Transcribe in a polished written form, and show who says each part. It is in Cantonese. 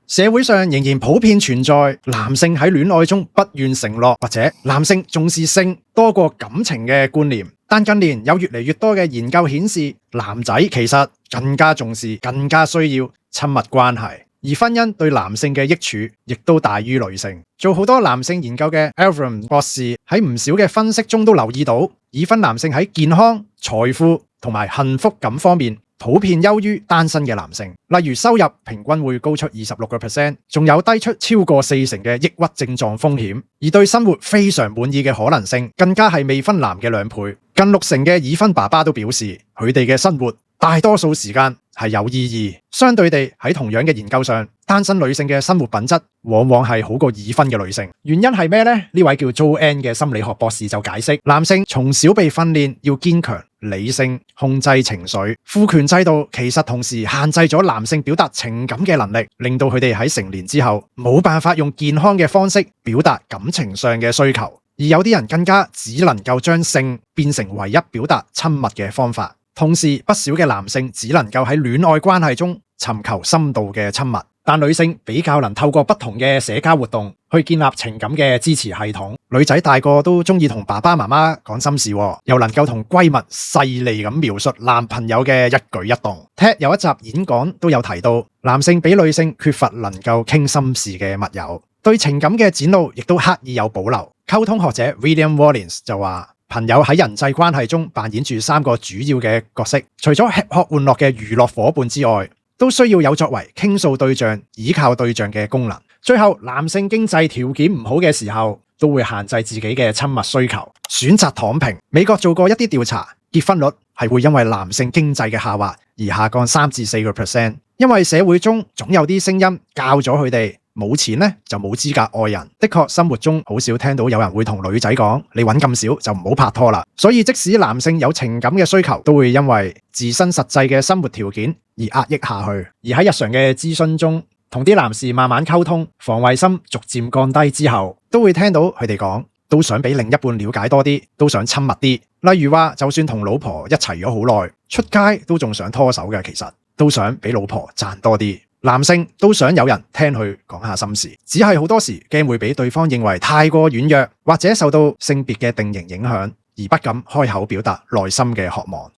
Speaker 1: 社會上仍然普遍存在男性喺戀愛中不願承諾，或者男性重視性多過感情嘅觀念。但近年有越嚟越多嘅研究顯示，男仔其實更加重視、更加需要親密關係，而婚姻對男性嘅益處亦都大於女性。做好多男性研究嘅 Elvram 博士喺唔少嘅分析中都留意到，已婚男性喺健康、財富同埋幸福感方面普遍優於單身嘅男性，例如收入平均會高出26%，仲有低出超過40%嘅抑鬱症狀風險，而對生活非常滿意嘅可能性更加係未婚男嘅2倍。近60%嘅已婚爸爸都表示，佢哋嘅生活大多數時間係有意義。相對地，喺同樣嘅研究上，單身女性嘅生活品質往往係好過已婚嘅女性。原因係咩呢？呢位叫 Joanne 嘅心理學博士就解釋，男性從小被訓練要堅強、理性、控制情緒，父權制度其實同時限制咗男性表達情感嘅能力，令到佢哋喺成年之後冇辦法用健康嘅方式表達感情上嘅需求。而有啲人更加只能夠將性變成唯一表達親密嘅方法。同時，不少嘅男性只能夠喺戀愛關係中尋求深度嘅親密，但女性比較能透過不同嘅社交活動去建立情感嘅支持系統。女仔大個都中意同爸爸媽媽講心事，又能夠同閨蜜細膩咁描述男朋友嘅一舉一動。TED 有一集演講都有提到，男性比女性缺乏能夠傾心事嘅密友，對情感嘅展露亦都刻意有保留。溝通學者 William Rawlings 就話，朋友喺人際關係中扮演住3個主要嘅角色，除咗吃喝玩樂嘅娛樂夥伴之外，都需要有作為傾訴對象、依靠對象嘅功能。最後，男性經濟條件唔好嘅時候，都會限制自己嘅親密需求，選擇躺平。美國做過一啲調查，結婚率係會因為男性經濟嘅下滑而下降3至4%，因為社會中總有啲聲音教咗佢哋，冇錢咧就冇資格愛人。的確，生活中好少聽到有人會同女仔講，你搵咁少就唔好拍拖啦。所以即使男性有情感嘅需求，都會因為自身實際嘅生活條件而壓抑下去。而喺日常嘅諮詢中，同啲男士慢慢溝通，防衛心逐漸降低之後，都會聽到佢哋講，都想俾另一半了解多啲，都想親密啲。例如話，就算同老婆一齊咗好耐，出街都仲想拖手嘅，其實都想俾老婆讚多啲。男性都想有人聽佢講下心事，只係好多時驚會俾對方認為太過軟弱，或者受到性別嘅定型影響，而不敢開口表達內心嘅渴望。